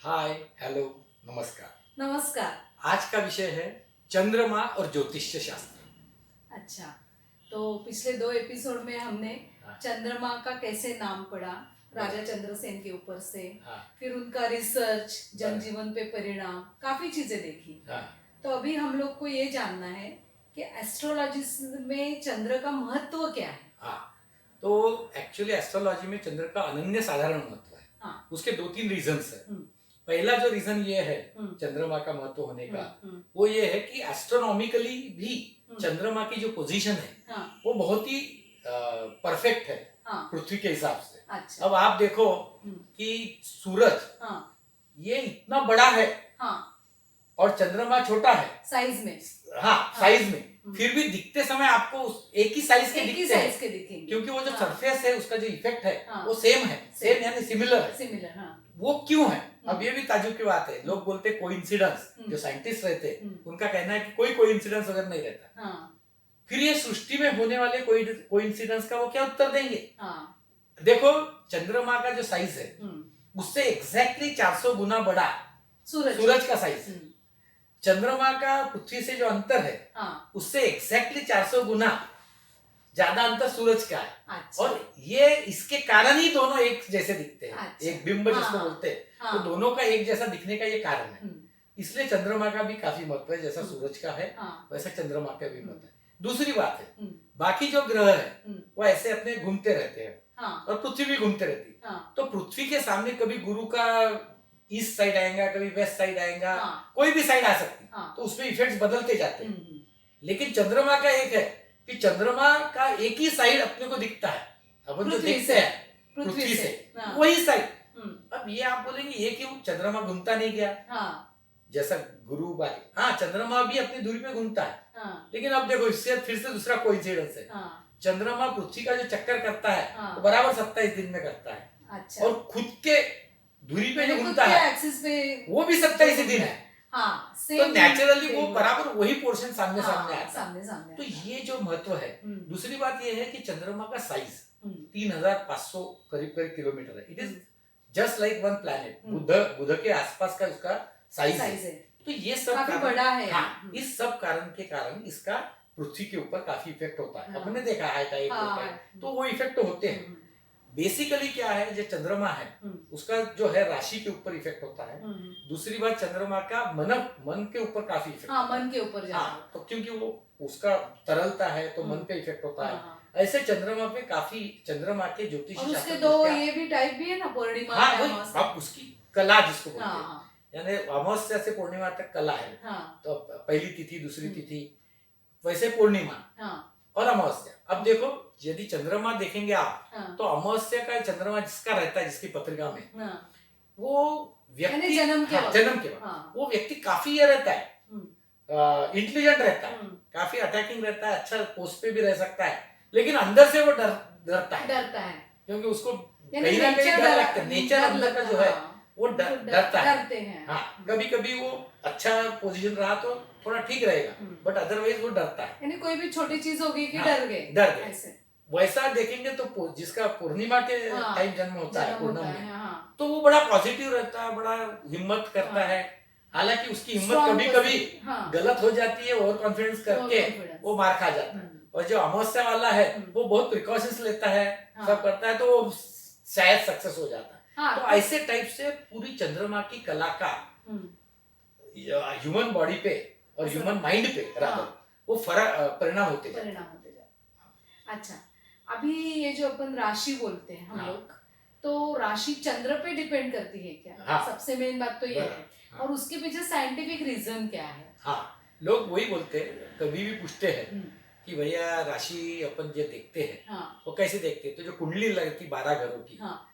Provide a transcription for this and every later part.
हाय, hello, नमस्कार। नमस्कार। आज का विषय है चंद्रमा और ज्योतिष्य शास्त्र। अच्छा, तो पिछले 2 एपिसोड में हमने हाँ, चंद्रमा का कैसे नाम पड़ा, राजा बराबर। चंद्रसेन के ऊपर से, हाँ, फिर उनका रिसर्च, बराबर। जनजीवन पे परिणाम, काफी चीजें देखी। हाँ, तो अभी हम लोग को ये जानना है कि एस्ट्रोलॉजी में चंद्र का महत्व क्या है। हाँ। तो एक्चुअली एस्ट्रोलॉजी में चंद्र का अनन्य साधारण महत्व है। हाँ। उसके दो तीन रीजंस है। हम्म, पहला जो रीजन ये है हम्म, चंद्रमा का महत्व होने का, हम्म, वो ये है कि एस्ट्रोनॉमिकली भी हम्म, चंद्रमा की जो पोजीशन है हाँ, वो बहुत ही परफेक्ट है हाँ, पृथ्वी के हिसाब से। अच्छा, अब आप देखो हम्म, कि सूरज हाँ, ये इतना बड़ा है हाँ, और चंद्रमा छोटा है साइज में, हाँ साइज में, हम्म, फिर भी दिखते समय आपको एक ही साइज के एक ही दिखते हैं, साइज के दिखेंगे, क्योंकि वो जो हाँ, सरफेस है उसका जो इफेक्ट है हाँ, वो सेम है, सेम यानी सिमिलर है। सिमिलर, हाँ, वो क्यों है? अब ये भी ताजुब की बात है। लोग बोलते हैं कोइंसिडेंस, जो हम्म, साइंटिस्ट रहते हैं हम्म, उनका कहना है कि कोई कोइंसिडेंस वगैरह नहीं रहता। हाँ, फिर ये सृष्टि में होने वाले कोइंसिडेंस का वो क्या उत्तर देंगे? हाँ, देखो, चंद्रमा का जो साइज है हम्म, उससे एग्जैक्टली 400 गुना बड़ा सूरज का साइज है। हम्म, चंद्रमा का पृथ्वी से जो अंतर है हाँ, उससे एग्जैक्टली 400 गुना ज्यादा अंतर सूरज का है। अच्छा, और ये इसके कारण ही दोनों एक जैसे दिखते हैं। अच्छा, एक बिंब जिसको हाँ, बोलते हैं, हाँ, तो दोनों का एक जैसा दिखने का ये कारण है। हम्म, इसलिए चंद्रमा का भी काफी महत्व है, जैसा हम्म, सूरज का है हाँ, वैसा चंद्रमा का भी महत्व है। दूसरी बात है, हम्म, बाकी जो ग्रह है हम्म, वो ऐसे अपने घूमते रहते हैं हाँ, और पृथ्वी भी घूमते रहती है। हाँ, तो पृथ्वी के सामने कभी गुरु का ईस्ट साइड आएगा, कभी वेस्ट साइड आएगा, हाँ, कोई भी साइड आ सकती है, हाँ, तो उसमें इफेक्ट्स बदलते जाते हैं। हम्म, लेकिन चंद्रमा का एक है कि चंद्रमा का एक ही साइड अपने को दिखता है, अपन जो पृथ्वी देखते से, हैं पृथ्वी से, हाँ, वही साइड। हम्म, अब ये आप बोलेंगे ये क्यों, चंद्रमा घूमता नहीं गया? हाँ, जैसा गुरु बाई, हाँ चंद्रमा भी अपनी दूरी पे घूमता है, हाँ, लेकिन अब देखो इससे फिर से दूसरा कोइंसिडेंस है। हाँ, चंद्रमा पृथ्वी का जो चक्कर करता है हाँ, वो बराबर 27 दिन में करता है, अच्छा, और खुद के दूरी पे जो खुद घूमता के है एक्सिस पे वो भी 27 ही दिन है। हाँ, तो सेम नेचुरली वो सेम, बराबर वही पोर्शन सामने हाँ, सामने आता है। सामने सामने तो आता है। ये जो महत्व है। हम्म, दूसरी बात ये है कि चंद्रमा का साइज हम्म, 3500 करीब करीब किलोमीटर है। It is hmm, just like one planet. हम्म, बुध के आसपास का उसका साइज साइज है। है, तो ये सब काफी कारण, बड़ा है। हाँ, इस सब कारण के कारण इसका पृथ्वी के ऊपर काफी इफेक्ट होता है। हाँ, अपने देखा हाई टाइड, लो हाँ, टाइड, तो वो इफेक्ट होते हैं। हम्म, बेसिकली क्या है, जो चंद्रमा है हम्म, उसका जो है राशि के ऊपर इफेक्ट होता है। हम्म, दूसरी बात, चंद्रमा का मन के ऊपर काफी इफेक्ट हाँ, होता है। मन के ऊपर जाता है। हाँ, तो क्योंकि वो उसका तरलता है तो मन हम्म, पे इफेक्ट होता है। हाँ, ऐसे चंद्रमा पे काफी, चंद्रमा के ज्योतिष और उसके शास्त्र दो दृष्टया- ये भी टाइप भी है ना, पूर्णिमा हाँ या वही, अमावस्या। अब उसकी कला जिसको बोलते हैं, हाँ, यानी अमावस्या से पूर्णिमा तक कला है। हाँ, तो पहली तिथि, दूसरी हम्म, तिथि, वैसे पूर्णिमा हाँ, और अमावस्या। अब देखो, यदि चंद्रमा देखेंगे आप हाँ, तो अमावस्या का चंद्रमा जिसका रहता है, जिसकी पत्रिका में, हाँ, वो यानी व्यक्ति जन्म के हाँ, वक्त। जन्म के वक्त हाँ, वो व्यक्ति काफी ये रहता है, हम्म, इंटेलिजेंट रहता है, हम्म, काफी अटैकिंग रहता है, अच्छा पोस्ट पे भी रह सकता है, लेकिन अंदर से वो डरता है, डरता है, क्योंकि उसको यानी कहीं ना कहीं nature डर लगता है। नेचर डर अंदर का लगता जो है, है हाँ, वो उनको डरता है। डरते हैं। हाँ, कभी कभी वो अच्छा पोजीशन रहा तो थोड़ा ठीक रहेगा, बट अदरवाइज वो डरता है। यानी कोई भी छोटी चीज होगी कि हाँ, डर गए, डर गए। ऐसे। वैसा देखेंगे तो जिसका पूर्णिमा के हाँ, टाइम जन्म होता है, जन्म पूर्णम होता में, है, हाँ, तो वो बड़ा पॉजिटिव रहता है, बड़ा हिम्मत करता हाँ, है। हालांकि उसकी हिम्मत Strong कभी कभी person, हाँ, गलत हो जाती है, ओवर कॉन्फिडेंस करके Overconfidence। वो मार खा जाता है। हम्म, और जो अमावस्या वाला है हम्म, वो बहुत प्रिकॉशंस लेता है, हाँ, सब करता है, तो वो शायद सक्सेस हो जाता है। हाँ, तो ऐसे टाइप से पूरी चंद्रमा की कला का हम्म, ह्यूमन बॉडी पे और असर ह्यूमन माइंड पे हाँ, वो फर्क परिणाम होते जाते हैं। परिणाम होते जाते। अच्छा, अभी ये जो अपन राशि बोलते हैं हम हाँ। लोग, तो राशि चंद्र पे डिपेंड करती है क्या? हाँ। सबसे मेन बात तो ये है। हाँ। और उसके पीछे साइंटिफिक रीजन क्या है? हाँ, लोग वही बोलते हैं, कभी भी पूछते हैं हम्म, कि भैया राशि अपन जो देखते हैं हाँ, वो कैसे देखते हैं? तो जो कुंडली लगती 12 घरों की, हाँ,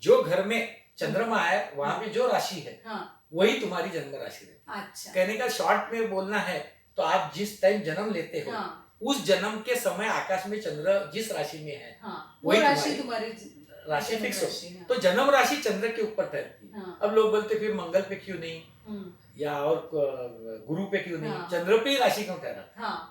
जो घर में चंद्रमा है वहां पे जो राशि है हाँ, वही तुम्हारी जन्म राशि रहती अच्छा, है। कहने का शॉर्ट में बोलना है तो आप जिस टाइम जन्म लेते हो, हाँ, उस जन्म के समय आकाश में चंद्र जिस राशि में है, हाँ, वो वही राशि तुम्हारी राशि जन्म फिक्स राशि, हो। हाँ, तो जन्म राशि चंद्र के ऊपर ठहरती है। हाँ, अब लोग बोलते फिर मंगल पे क्यों नहीं, हम्म, या और गुरु पे क्यों नहीं, हाँ, चंद्र पे ही राशि क्यों ठहरा? हाँ,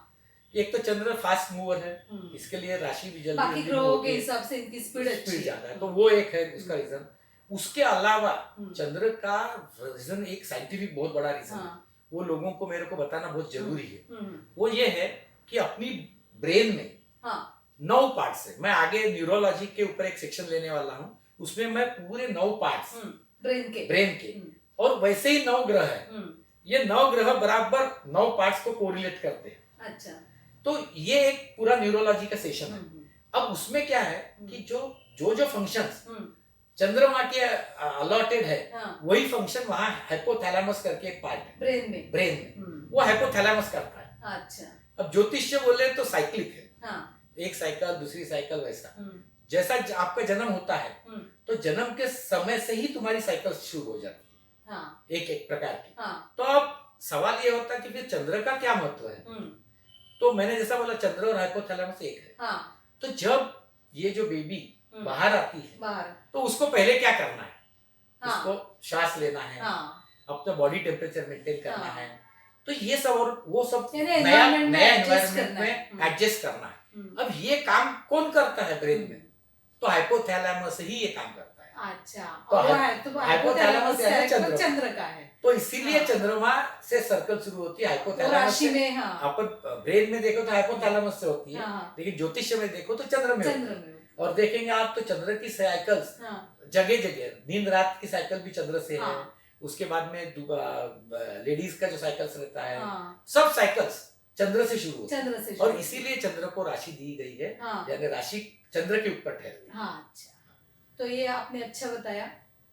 एक तो चंद्र फास्ट मूवर है, हम्म, इसके लिए राशि भी बाकी जल्दी ग्रहों के हिसाब से इनकी स्पीड अच्छी स्पीड है। ज्यादा है, तो वो एक है उसका रीजन। उसके अलावा हम्म, चंद्र का रीजन, एक साइंटिफिक बहुत बड़ा रीजन है, हाँ, वो लोगों को मेरे को बताना बहुत जरूरी है। हम्म, वो ये है कि अपनी ब्रेन में हाँ, 9 पार्ट्स है। मैं आगे न्यूरोलॉजी के ऊपर एक सेक्शन लेने वाला हूँ, उसमें मैं पूरे 9 पार्ट्स ब्रेन के हम्म, और वैसे ही 9 ग्रह है। हम्म, ये 9 ग्रह बराबर 9 पार्ट्स को कोरिलेट करते हैं। अच्छा, तो ये एक पूरा न्यूरोलॉजी का सेशन है। हम्म, अब उसमें क्या है कि जो फंक्शंस हम्म, चंद्रमा के अलॉटेड है, हाँ, वही फंक्शन वहां हाइपोथैलेमस करके एक पार्ट है ब्रेन में, ब्रेन में, वो हाइपोथैलेमस करता है। अच्छा, अब ज्योतिष्य बोले तो साइक्लिक है, हाँ, एक साइकिल दूसरी साइकिल वैसा। हम्म, जैसा आपका जन्म होता है, हम्म, तो जन्म के समय से ही तुम्हारी साइकिल शुरू हो जाती हाँ, है, एक एक प्रकार की। हाँ, तो अब सवाल ये होता है कि फिर चंद्र का क्या महत्व है। हम्म, तो मैंने जैसा बोला, चंद्र और हाइपोथैलेमस एक है। हाँ, तो जब ये जो बेबी बाहर आती है, बाहर, तो उसको पहले क्या करना है, हाँ, उसको श्वास लेना है, हाँ, अपना बॉडी टेम्परेचर मेंटेन करना हाँ, है। तो ये सब और वो सब यानी नया environment में नया adjust एनवायरनमेंट करना है। में एडजस्ट करना है। हम्म, अब ये काम कौन करता है ब्रेन में, तो हाइपोथैलेमस ही ये काम करता है। अच्छा, तो और वो है तो हाइपोथैलेमस हाइपोथैलेमस यानी कैरेक्टर चंद्र का है, तो इसीलिए हाँ। चंद्रमा से सर्कल शुरू होती है, वो हाइपोथैलेमस राशि से। में, हाँ, अपन ब्रेन में देखो तो हाइपोथैलेमस से होती है, हाँ, लेकिन ज्योतिष में देखो तो चंद्र में होती चंद्र है। में, और देखेंगे आप तो चंद्र की साइकिल्स हाँ, जगह जगह, नींद रात की साइकिल भी चंद्र से है। हाँ, उसके बाद में लेडीज का जो साइकिल्स रहता है, हाँ, सब साइकिल्स चंद्र से शुरू होती है। चंद्र से और शुरू। इसीलिए चंद्र को राशि दी गई है, हाँ, यानी राशि चंद्र के ऊपर ठहरती है। हाँ, अच्छा, तो ये आपने अच्छा बताया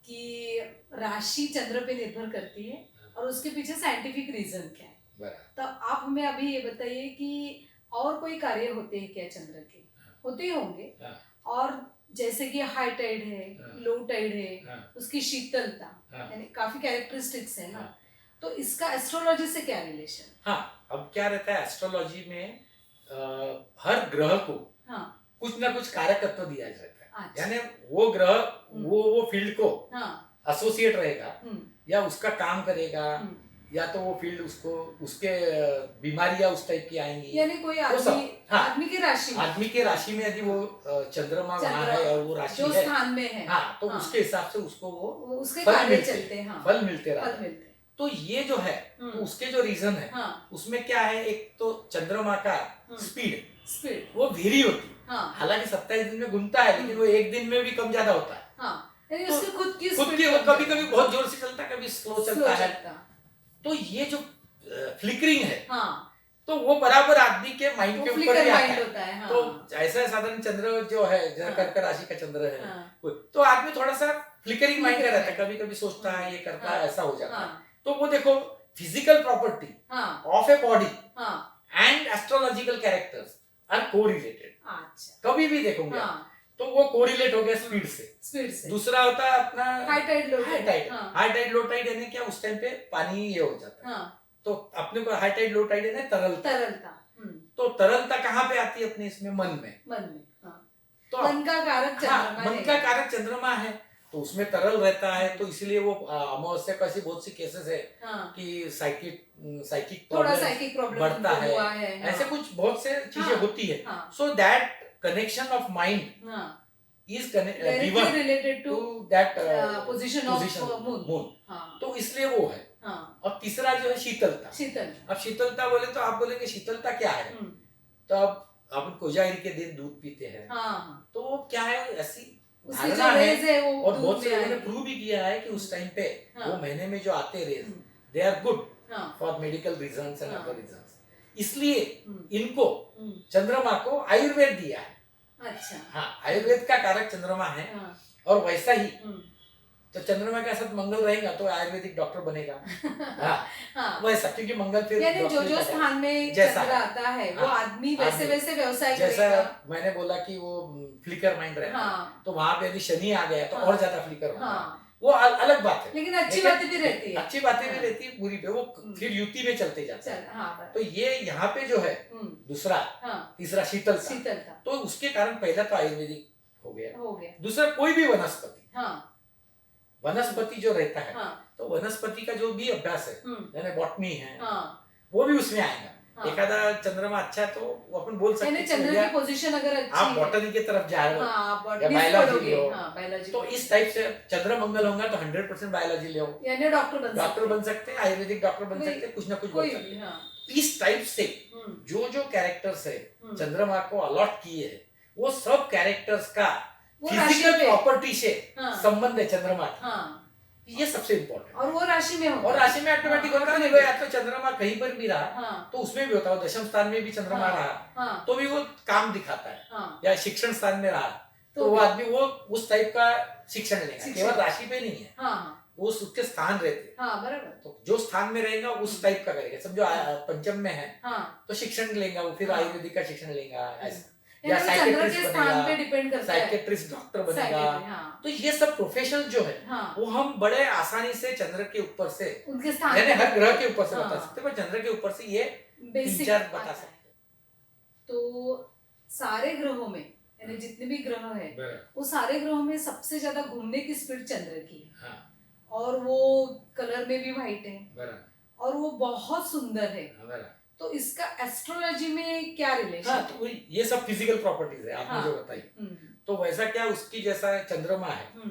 कि राशि चंद्र पे निर्भर करती है और उसके पीछे साइंटिफिक रीजन क्या है। बराबर। तो आप हमें अभी ये बताइए कि और कोई कार्य होते हैं क्या चंद्र के? होते ही होंगे। हाँ। और जैसे कि हाई टाइड है, हाँ। लो टाइड है, हाँ। उसकी शीतलता, हाँ। यानी काफी कैरेक्टरिस्टिक्स है ना। हाँ। तो इसका एस्ट्रोलॉजी से क्या रिलेशन? हाँ, अब क्या रहता है एस्ट्रोलॉजी में, हर ग्रह को हाँ, कुछ ना कुछ कारकत्व दिया जाता है। अच्छा, यानी वो ग्रह वो फील्ड को हाँ, एसोसिएट रहेगा, या उसका काम करेगा, हम्म, या तो वो फील्ड उसको उसके बीमारियां उस टाइप की आएंगी। यानी कोई वो सब, आदमी, हाँ, आदमी की राशि में, आदमी के राशि में यदि वो चंद्रमा वहां चंद्र है और वो राशि जो है, स्थान में है, हाँ, तो हाँ, उसके हिसाब से उसको वो वो उसके फल कार्य मिलते चलते हैं, हाँ, फल मिलते रहते फल हैं। मिलते हैं। तो ये जो है, तो उसके जो रीजन है, हाँ, उसमें क्या है, एक तो चंद्रमा का स्पीड, स्पीड, वो धीरे होती है। हाँ, हालांकि 27 दिन में घूमता है, लेकिन वो एक दिन में भी कम ज्यादा होता है। हाँ, यानी तो उसकी खुद की खुद speed की वो कम कभी ज्यादा। कभी बहुत जोर से चलता है, कभी स्लो चलता है। तो ये जो फ्लिकरिंग है, हाँ, तो वो बराबर आदमी के माइंड वो के ऊपर flicker ही आता mind है। होता है, हाँ। तो ऐसा साधारण चंद्र जो है, जैसा हाँ। कर्क राशि का चंद्र है, हाँ। तो आदमी थोड़ा सा फ्लिकरिंग माइंड का Flickering रहता है, कभी कभी सोचता है, ये करता है, हाँ। ऐसा हो जाता है। हाँ, तो वो देखो, फिजिकल प्रॉपर्टी हाँ, ऑफ ए बॉडी हाँ, and astrological characters are correlated. अच्छा, कभी भी देखोगे आप, हाँ, तो वो कोरिलेट हो गया स्पीड से। स्पीड से, दूसरा होता है अपना हाई टाइड, लो हाई टाइड, टाइड। हाँ, हाई टाइड लो टाइड यानी क्या, उस टाइम पे पानी ये हो जाता है। हाँ, तो अपने को हाई टाइड लो टाइड यानी तरलता। तरलता, तो तरलता कहाँ पे आती है अपने इसमें, मन में। मन में, हाँ, तो मन का कारक हाँ, चंद्रमा मन है। का कारक चंद्रमा है, तो उसमें तरल रहता है। तो इसलिए वो अमावस्या का ऐसी बहुत सी केसेस है हाँ, कि साइकिक थोड़ा साइकिक प्रॉब्लम बढ़ता है, हुआ है, हाँ, ऐसे कुछ बहुत से चीजें हाँ, होती है। हाँ, so that connection of mind हाँ, is directly given related to to that position of moon, moon. हाँ, तो इसलिए वो है। हाँ, और तीसरा जो है शीतलता। शीतल, अब शीतलता बोले तो आप बोलेंगे शीतलता क्या है, तो अब अपन कोजागिरी के दिन दूध पीते हैं, हाँ, तो वो क्या है, ऐसी उसकी जो धारणा है। रेज है वो और दूध बहुत से में लोगों ने आएगी। प्रूव भी किया है कि उस टाइम पे हाँ। वो महीने में जो आते rays, hmm, they are good हाँ, फॉर मेडिकल रीजंस एंड हाँ। Other reasons. इसलिए हम्म, इनको, हम्म, चंद्रमा को आयुर्वेद दिया है। अच्छा, हाँ, आयुर्वेद का कारक चंद्रमा है। हाँ, और वैसा ही, हम्म, तो चंद्रमा के साथ मंगल रहेगा तो आयुर्वेदिक डॉक्टर बनेगा। हाँ, हाँ, वैसा, क्योंकि मंगल फिर यानी जो डॉक्टरी जो का स्थान में जैसा चंद्र है। आता है वो हाँ, आदमी वैसे आदमी। वैसे व्यवसाय जैसा करेगा। मैंने बोला कि वो फ्लिकर माइंड रहता है, हाँ, तो वहां पे यदि शनि आ गया तो हाँ। और ज्यादा फ्लिकर होगा। हाँ, वो अलग बात है, लेकिन अच्छी बातें भी रहती है। अच्छी बातें भी हाँ। रहती है, बुरी पे वो फिर युति में चलते जाते चल, हैं। हाँ, बराबर। तो ये यहाँ पे जो है दूसरा, हाँ, तीसरा शीतलता, शीतलता तो उसके कारण पहला तो आयुर्वेदिक हो गया। हो गया। दूसरा कोई भी वनस्पति, हाँ, वनस्पति जो रहता है, हाँ, तो वनस्पति का जो भी अभ्यास है, यानी बॉटनी है, हाँ, वो भी उसमें आएगा। हाँ। एखादा चंद्रमा अच्छा है तो वो अपन बोल सकते यानी हैं कि चंद्र भैया की पोजीशन अगर अच्छी आप है, बॉटनी की तरफ जा रहे हो हाँ, या बॉटनी बायोलॉजी पढ़ोगे, ले हो, हाँ, बायोलॉजी तो इस टाइप से चंद्र मंगल होगा तो 100% बायोलॉजी ले हो, यानी डॉक्टर बन सकते हैं, आयुर्वेदिक डॉक्टर बन वही, सकते हैं, कुछ ना कुछ बन कोई सकते भी, हैं। हाँ। इस टाइप से जो जो कैरेक्टर्स है चंद्रमा को अलॉट किए हैं, वो सब कैरेक्टर्स का वो फिजिकल राशि पे, प्रॉपर्टी से हाँ, संबंध है चंद्रमा का। हाँ, ये सबसे इम्पोर्टेंट। और वो राशि में होगा, और राशि में ऑटोमेटिक हाँ, होता है, नहीं या तो चंद्रमा कहीं पर भी रहा हाँ, तो उसमें भी होता है, दशम स्थान में भी चंद्रमा हाँ, रहा हाँ, तो भी वो काम दिखाता है, हाँ, या शिक्षण स्थान में रहा तो तो वो भी, आदमी वो उस टाइप का शिक्षण लेगा, शिक्षण, केवल राशि पे नहीं है, हाँ, हाँ, वो उसके स्थान रहते हैं। हाँ, बराबर, तो जो स्थान में रहेगा उस टाइप का करेगा। समझो पंचम में है हाँ, तो शिक्षण लेगा वो, फिर हाँ, आयुर्वेदिक का शिक्षण लेगा ऐसा, यानी या वो चंद्र के साइकेट्रिस्ट स्थान पे बनेगा, डिपेंड करता है, साइकेट्रिस्ट डॉक्टर बनेगा। साइकेट्री, हाँ, तो ये सब प्रोफेशन जो है हाँ, वो हम बड़े आसानी से चंद्र के ऊपर से, उनके स्थान यानी पे, हर ग्रह के ऊपर से हाँ, बता सकते हैं, पर चंद्र के ऊपर से ये बेसिक 3-4 आता बता है। सकते तो सारे ग्रहों में, यानी जितने भी ग्रह है, हैं। वो सारे ग्रहों में सबसे ज्यादा घूमने की स्पीड चंद्र की है, हाँ, और वो कलर में भी व्हाइट है, बराबर, और वो बहुत सुंदर है। बराबर। तो इसका एस्ट्रोलॉजी में क्या रिलेशन हाँ, है? तो ये सब फिजिकल प्रॉपर्टीज है आपने हाँ, जो बताई। हम्म, तो वैसा क्या उसकी जैसा चंद्रमा है, हम्म,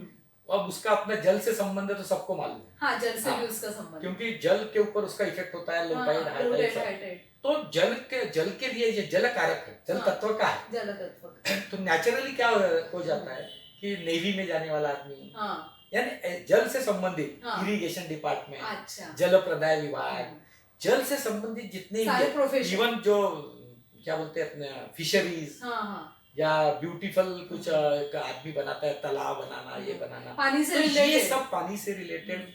अब उसका अपना जल से संबंध है तो सबको मालूम है, हाँ, जल से हाँ, भी उसका संबंध है। क्योंकि जल के ऊपर उसका इफेक्ट होता है, लो टाइड, हाँ, हाई लो टाइड टाइड, सब। हाई टाइड, तो जल के लिए ये जल कारक है, जल हाँ, तत्व का है। जल तत्व का। तो नेचुरली क्या हो जाता है कि नेवी में जाने वाला आदमी, हाँ, यानी जल से संबंधित हाँ, इरिगेशन डिपार्टमेंट, अच्छा, जल प्रदाय विभाग, हम्म, जल से संबंधित जितने सारे प्रोफेशन, इवन जो क्या बोलते हैं अपने फिशरीज, हाँ, हाँ, या ब्यूटीफुल कुछ एक आदमी बनाता है, तालाब बनाना, ये बनाना, पानी से तो ये रिलेटेड, सब पानी से रिलेटेड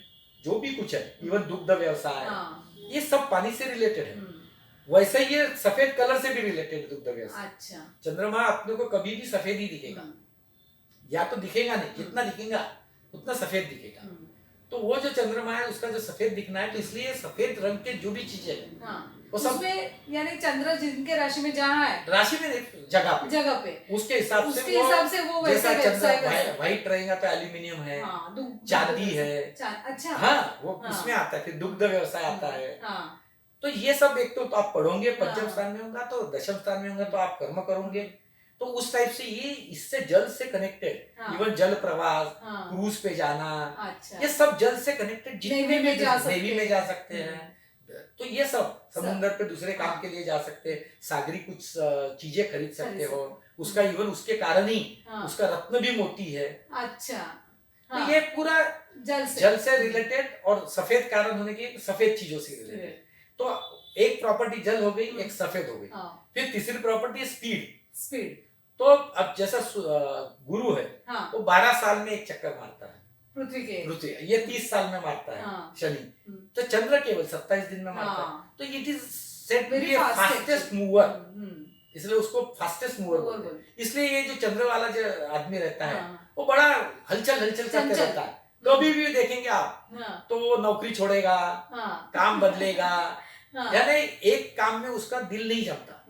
जो भी कुछ है, इवन दुग्ध व्यवसाय, हाँ, ये सब पानी से रिलेटेड है। हम्म, वैसे ही ये सफेद कलर से भी रिलेटेड है दुग्ध व्यवसाय। अच्छा, चंद्रमा अपने को कभी भी सफेद ही दिखेगा, हम्म, या तो दिखेगा नहीं, जितना दिखेगा उतना सफेद दिखेगा। हम्म, तो वो जो चंद्रमा है उसका जो सफेद दिखना है, तो इसलिए सफेद रंग के जो भी चीजें हैं हाँ, वो सब उसमें यानी चंद्र जिनके राशि में जहाँ है, राशि में नहीं, जगह पे उसके हिसाब से वो वैसे जैसा व्यवसाय चंद्र करते हैं। व्हाइट रहेगा तो एल्यूमिनियम है, हाँ, चांदी है, अच्छा, हाँ वो हाँ, उसमें आता है, फिर दुग्ध व्यवसाय आता है। हाँ, तो ये सब एक तो आप पढ़ोगे, पंचम हाँ, स्थान में होगा तो दशम स्थान में होगा तो आप कर्म करोगे, तो उस टाइप से ये इससे जल से कनेक्टेड, हाँ, इवन जल प्रवास, हाँ, क्रूज पे जाना, अच्छा, ये सब जल से कनेक्टेड, जितने नेवी भी में जा सकते नेवी में जा सकते हैं, तो ये सब समुद्र पे दूसरे काम हाँ, के लिए जा सकते हैं, सागरी कुछ चीजें खरीद सकते हो, सकते। उसका इवन उसके कारण ही हाँ, उसका रत्न भी मोती है। अच्छा, तो हाँ, ये पूरा जल से रिलेटेड, और सफेद कारण होने की सफेद चीजों से रिलेटेड। तो एक प्रॉपर्टी जल हो गई, एक सफेद हो गई, हाँ, फिर तीसरी प्रॉपर्टी स्पीड। स्पीड, तो अब जैसा गुरु है हाँ, वो 12 साल में एक चक्कर मारता है पृथ्वी, ये 30 साल में मारता है, हाँ, शनि। हम्म, तो चंद्र केवल 27 दिन में मारता हाँ, है। तो it is set Very be fast fastest mover, हम्म, इसलिए उसको फास्टेस्ट मूवर बोलते हैं। इसलिए ये जो चंद्र वाला जो आदमी रहता है हाँ, वो बड़ा हलचल करते चंचल, रहता है। कभी भी देखेंगे आप हाँ, तो वो नौकरी छोड़ेगा, हाँ, काम बदलेगा, हाँ, यानी एक काम में उसका दिल नहीं जमता,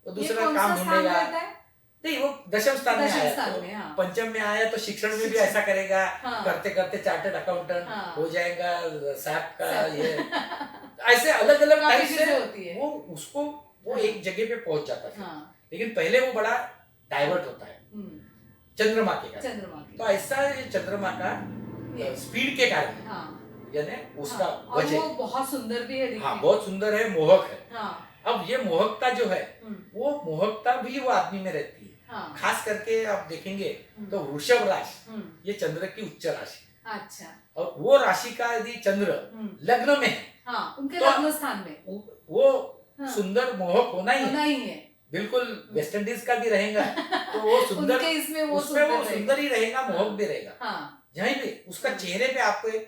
वो ये दूसरा कौन काम सा स्थान ढूंढेगा। रहता है? नहीं, वो दशम स्थान में दशम आया स्थान तो में, हाँ, पंचम में आया तो शिक्षण में भी ऐसा करेगा, हाँ, करते करते चार्टर्ड अकाउंटेंट हाँ, हो जाएगा, सैप का सैप। ये ऐसे अलग अलग काफी टाइप से चीजें होती है। वो उसको वो हाँ, एक जगह पे पहुंच जाता है। हाँ, लेकिन पहले वो बड़ा डाइवर्ट होता है हम्म, चंद्रमा के कारण। चंद्रमा की, तो ऐसा ये चंद्रमा का ये, स्पीड के कारण है, हाँ, यानी उसका हाँ, और वजह, वो बहुत सुंदर भी है दिखने हाँ में। बहुत सुंदर है, मोहक है। हाँ, अब ये मोहकता जो है वो मोहकता भी वो आदमी में रहती है। हाँ, खास करके आप देखेंगे तो वृषभ राशि ये चंद्र की उच्च राशि, अच्छा, और वो राशि का यदि चंद्र लग्न में है, हाँ, उनके तो लग्न स्थान में वो हाँ, सुंदर मोहक होना ही होना है, ही है, बिल्कुल वेस्ट इंडीज का भी रहेगा तो वो सुंदर, उनके इसमें वो उसमें वो सुंदर सुंदर ही रहेगा, मोहक हाँ, भी रहेगा। हाँ, जहीं भी उसका चेहरे पे आपको एक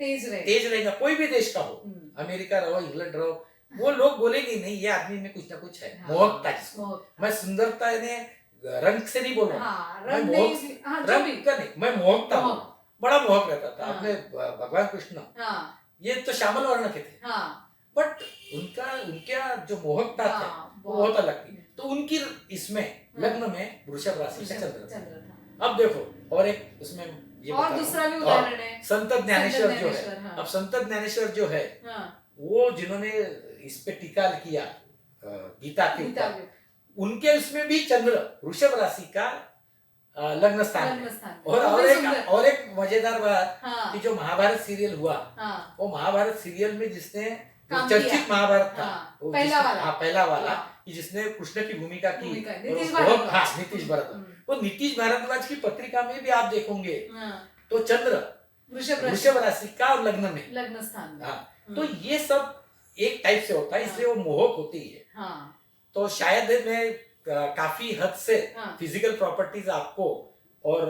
तेज रहे, तेज रहेगा, कोई भी देश का हो, अमेरिका रहो, इंग्लैंड रहो, वो लोग बोलेंगे नहीं ये आदमी में कुछ ना कुछ है, हाँ, मोहकता जिसको। मोहक, मैं सुंदरता ने रंग से नहीं बोल रहा, हाँ, मैं रंग मोहक, नहीं, हाँ, जो भी, रंग का नहीं, मैं मोहकता हूँ, बड़ा मोहक रहता था। हाँ, अपने भगवान कृष्ण हाँ, ये तो श्यामल वर्ण के थे, हाँ, बट उनका जो मोहकता था हाँ, वो बहुत अलग थी। तो उनकी इसमें लग्न में वृषभ राशि का चंद्र था। चंद्र था। अब देखो और एक उसमें ये और बता रहा दूसरा भी हूँ, उदाहरण है, संत ज्ञानेश्वर जो है, हाँ, अब संत ज्ञानेश्वर जो है हाँ, वो जिन्होंने इस पे टीका किया गीता के गीता ऊपर, के उनके उसमें भी चंद्र वृषभ राशि का लग्न स्थान है। लग्न स्थान। और वो भी सुंदर। एक मजेदार बात हाँ कि जो महाभारत सीरियल हुआ, हाँ वो महाभारत सीरियल में जिसने काम चर्चित किया। महाभारत था, हाँ, वो पहला जिसने- वाला। हाँ पहला वाला, हाँ। कि जिसने कृष्ण की भूमिका की, भूमिका, और नीतीश वो बहुत- भारद्वाज। हाँ नीतीश भारद्वाज, हम्म, वो नीतीश भारद्वाज की पत्रिका में भी आप देखोगे हाँ, तो चंद्र वृषभ राशि का और लग्न में। लग्न स्थान में। हाँ, तो ये सब एक टाइप से होता है, इसलिए वो मोहक होती है। हाँ तो शायद मैं काफी हद से हाँ फिजिकल प्रॉपर्टीज आपको और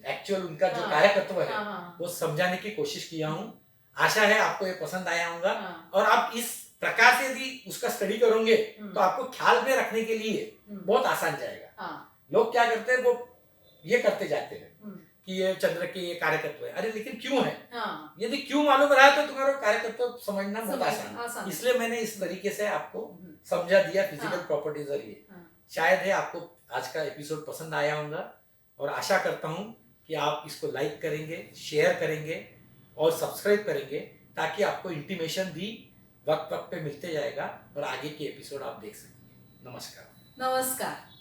एक्चुअल उनका जो हाँ, कार्यकत्व है हाँ, हाँ, वो समझाने की कोशिश किया हूँ। आशा है आपको ये पसंद आया होगा, हाँ, और आप इस प्रकार से यदि उसका स्टडी करोगे तो आपको ख्याल में रखने के लिए बहुत आसान जाएगा। हाँ, लोग क्या करते हैं, वो ये करते जाते हैं हम्म, कि ये चंद्र के ये कार्यकत्व है, अरे लेकिन क्यों है, हाँ, यदि क्यों मालूम रहा तो तुम्हारा कार्यकत्व समझना बहुत आसान आसान है। है। इसलिए मैंने इस तरीके से आपको हम्म, समझा दिया फिजिकल हाँ, प्रॉपर्टी जरिए। हाँ, शायद है आपको आज का एपिसोड पसंद आया होगा, और आशा करता हूँ कि आप इसको लाइक करेंगे, शेयर करेंगे और सब्सक्राइब करेंगे, ताकि आपको इंटीमेशन भी वक्त वक्त पे मिलते जाएगा और आगे के एपिसोड आप देख सकेंगे। नमस्कार। नमस्कार।